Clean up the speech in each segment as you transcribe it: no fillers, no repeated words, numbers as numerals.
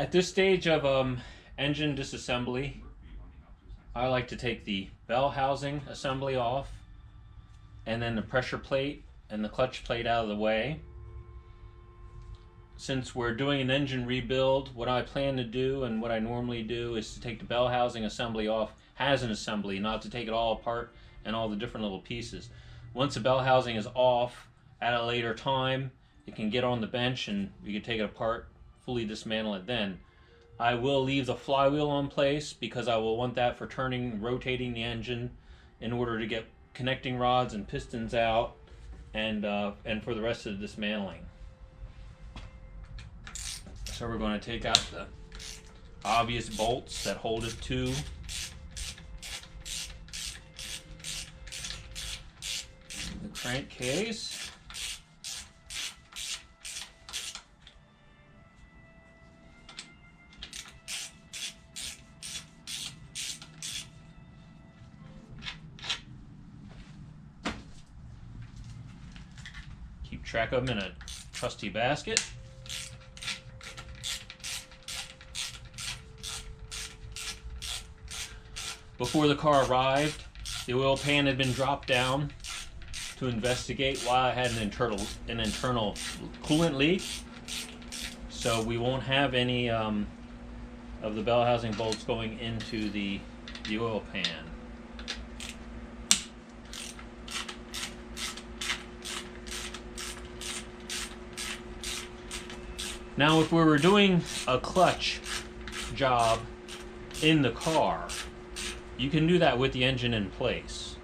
At this stage of engine disassembly, I like to take the bell housing assembly off and then the pressure plate and the clutch plate out of the way. Since we're doing an engine rebuild, what I plan to do and what I normally do is to take the bell housing assembly off as an assembly, not to take it all apart and all the different little pieces. Once the bell housing is off at a later time, it can get on the bench and we can take it apart, fully dismantle it then. I will leave the flywheel in place because I will want that for turning, rotating the engine in order to get connecting rods and pistons out and for the rest of the dismantling. So we're going to take out the obvious bolts that hold it to the crankcase. Keep track of them in a trusty basket. Before the car arrived, the oil pan had been dropped down to investigate why I had an internal coolant leak. So we won't have any of the bell housing bolts going into the oil pan. Now if we were doing a clutch job in the car, you can do that with the engine in place.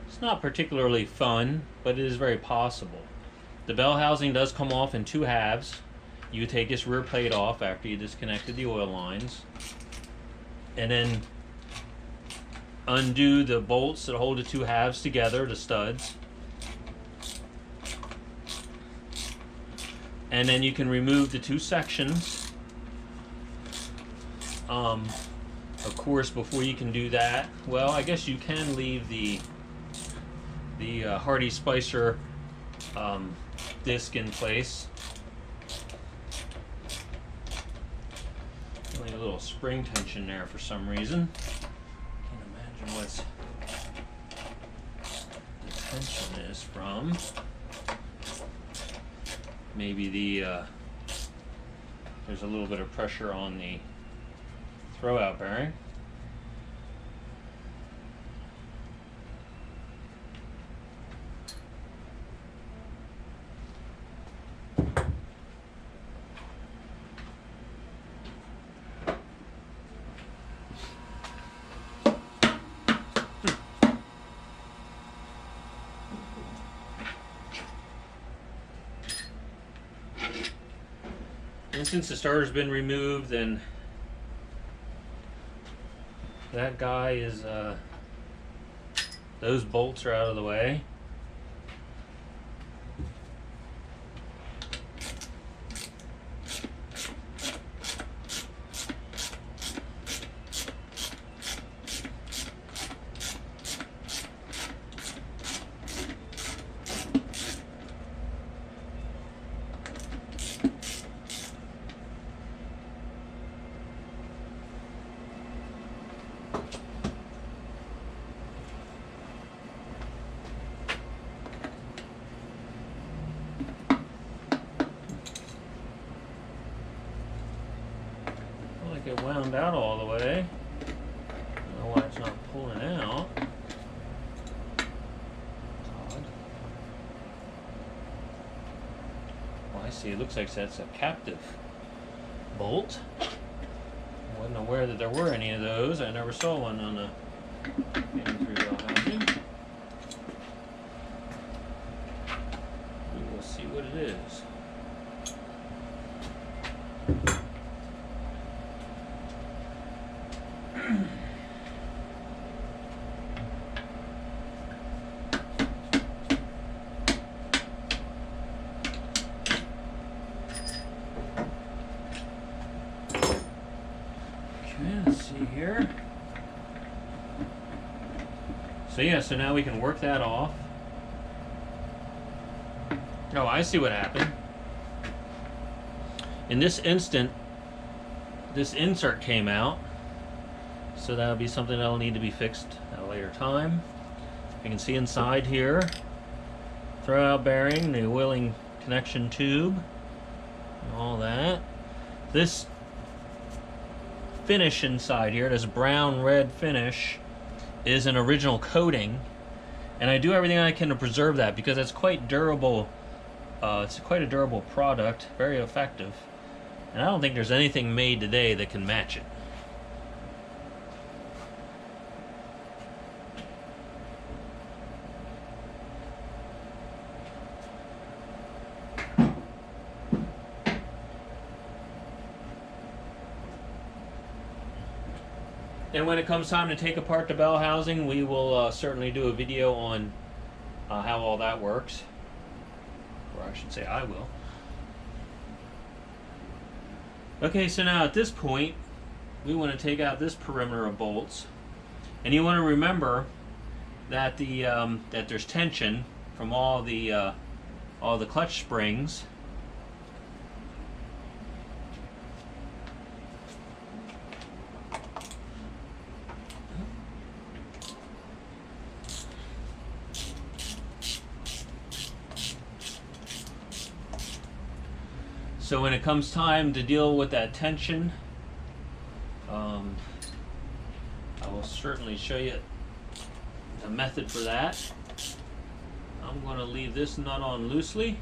It's not particularly fun, but it is very possible. The bell housing does come off in two halves. You take this rear plate off after you disconnected the oil lines, and then undo the bolts that hold the two halves together, the studs. And then you can remove the two sections. Of course, before you can do that, well, I guess you can leave the Hardy Spicer disc in place. Feeling a little spring tension there for some reason. Can't imagine what the tension is from. Maybe there's a little bit of pressure on the throwout bearing. And since the starter's been removed, then that guy is, those bolts are out of the way. It wound out all the way. I don't know why it's not pulling out. Odd. Well, I see. It looks like that's a captive bolt. I wasn't aware that there were any of those. I never saw one on the 83 bell housing. We will see what it is. Let's see here. So yeah, so now we can work that off. Oh, I see what happened. In this instant, this insert came out, so that'll be something that'll need to be fixed at a later time. You can see inside here, throwout bearing, the oiling connection tube, and all that. This finish inside here, this brown red finish, is an original coating, and I do everything I can to preserve that because it's quite durable. It's quite a durable product, very effective, and I don't think there's anything made today that can match it. And when it comes time to take apart the bell housing, we will certainly do a video on how all that works. Or I should say I will. Okay, so now at this point, we want to take out this perimeter of bolts. And you want to remember that that there's tension from all the clutch springs. So when it comes time to deal with that tension, I will certainly show you the method for that. I'm going to leave this nut on loosely.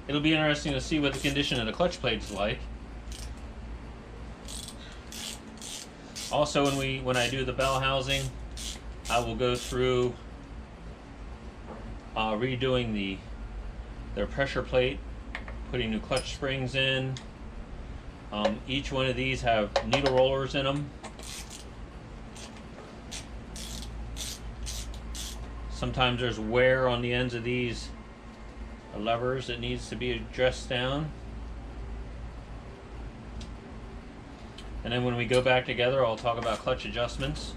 It'll be interesting to see what the condition of the clutch plate is like. Also, when I do the bell housing, I will go through redoing their pressure plate, putting new clutch springs in. Each one of these have needle rollers in them. Sometimes there's wear on the ends of these levers that needs to be addressed down. And then when we go back together, I'll talk about clutch adjustments.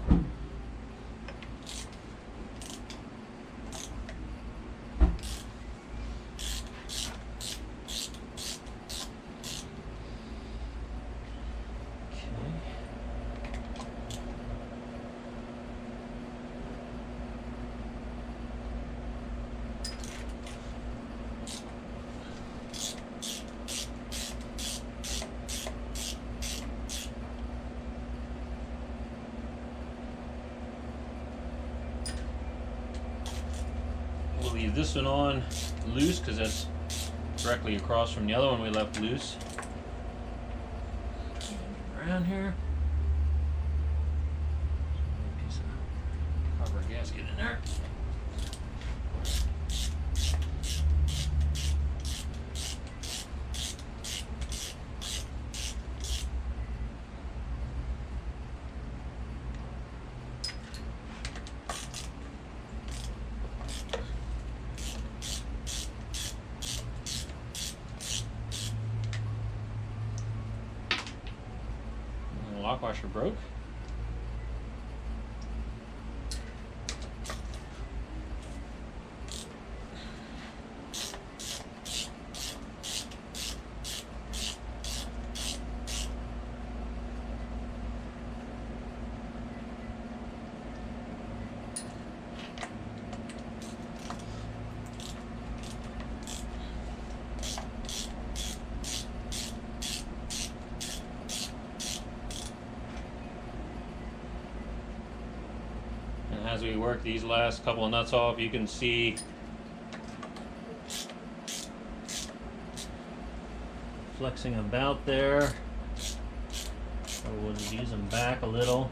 We'll leave this one on loose because that's directly across from the other one we left loose. Around here. Piece of copper gasket in there. Lock washer broke. As we work these last couple of nuts off, you can see flexing about there. So we'll just use them back a little.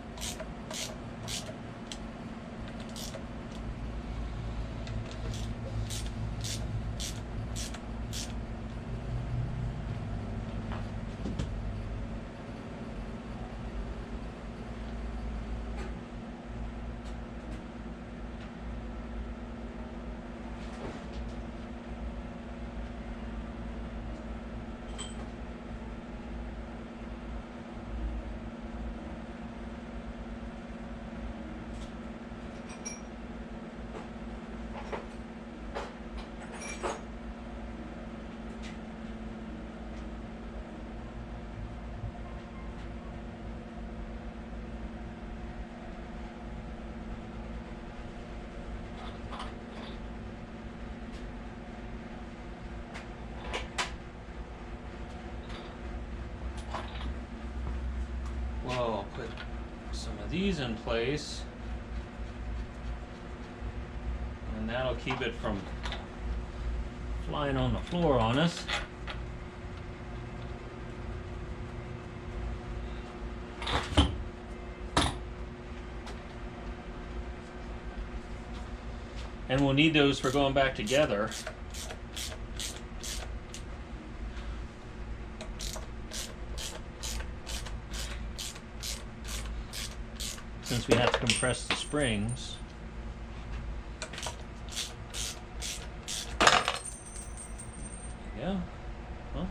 Well, I'll put some of these in place, and that'll keep it from flying on the floor on us. And we'll need those for going back together. Since we have to compress the springs. There you go. Well.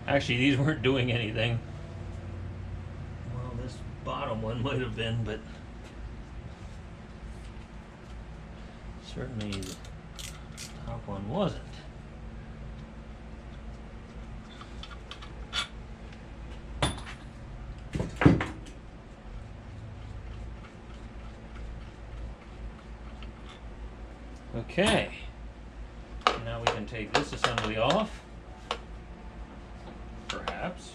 Actually, these weren't doing anything. Well, this bottom one might have been, but certainly the top one wasn't. Okay, now we can take this assembly off, perhaps.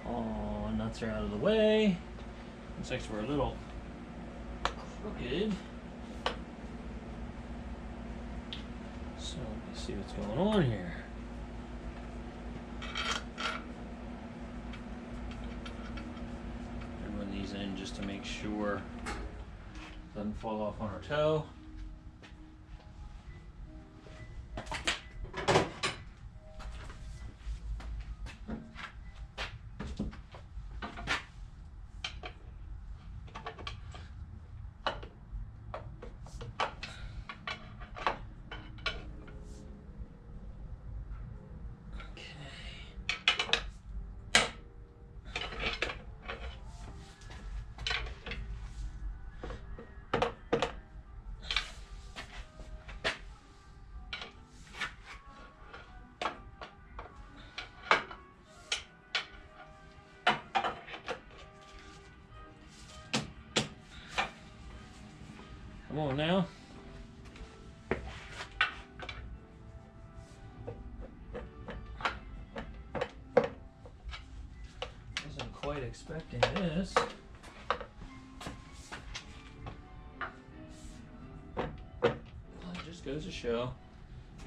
All nuts are out of the way. Looks like we're a little crooked. So let me see what's going on here. Run these in just to make sure it doesn't fall off on our toe. Come on now. Wasn't quite expecting this. Well, it just goes to show,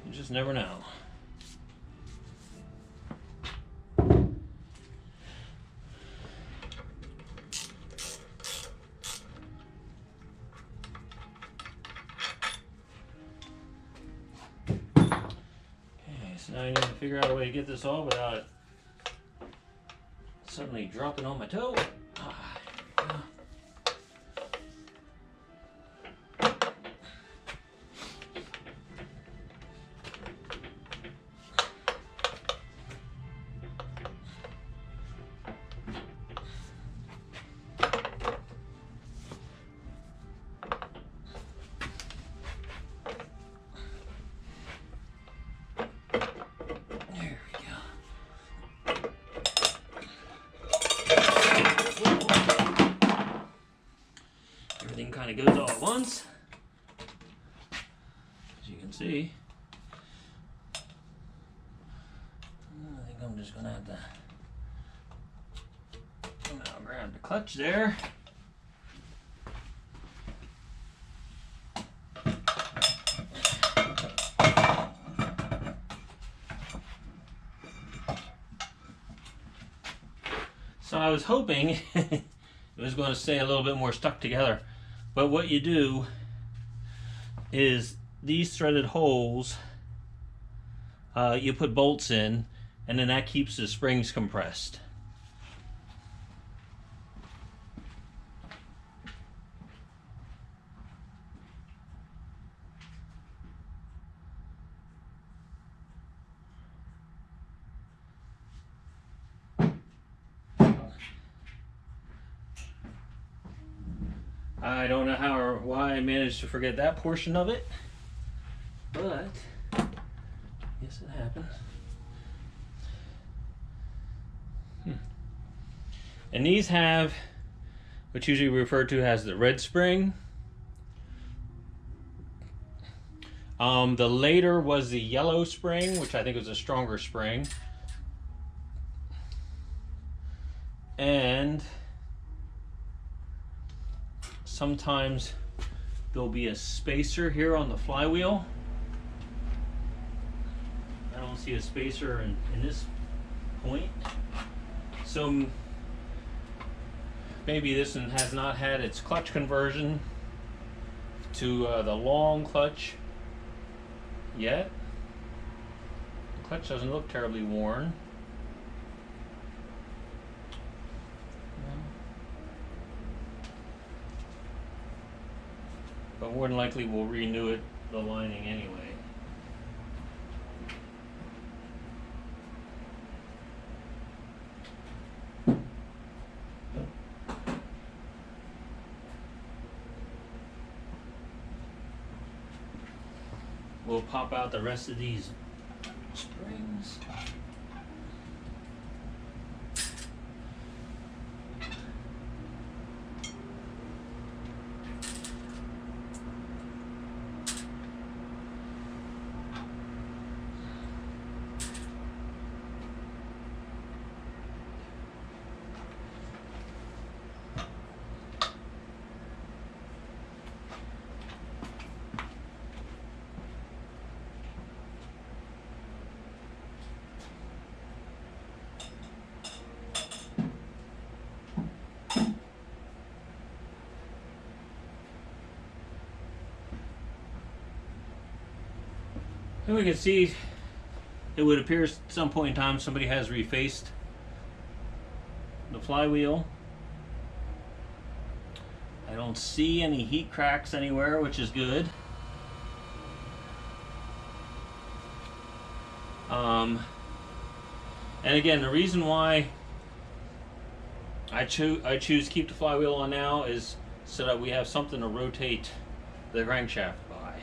you just never know. So now I need to figure out a way to get this off without it suddenly dropping on my toe. Everything kind of goes all at once, as you can see. I think I'm just gonna have to now grab the clutch there. So I was hoping it was going to stay a little bit more stuck together. But what you do is these threaded holes, you put bolts in, and then that keeps the springs compressed. I don't know how or why I managed to forget that portion of it, but yes, it happens. And these have what's usually referred to as the red spring, The later was the yellow spring, which I think was a stronger spring. And sometimes there'll be a spacer here on the flywheel. I don't see a spacer in this point. So maybe this one has not had its clutch conversion to the long clutch yet. The clutch doesn't look terribly worn. But more than likely we'll renew it, the lining anyway. We'll pop out the rest of these springs. And we can see it would appear at some point in time somebody has refaced the flywheel. I don't see any heat cracks anywhere, which is good. And again, the reason why I choose to keep the flywheel on now is so that we have something to rotate the crankshaft by.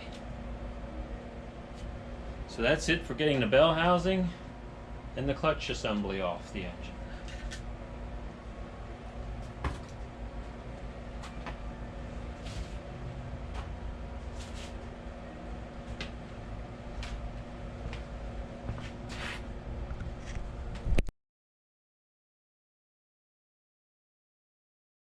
So that's it for getting the bell housing and the clutch assembly off the engine.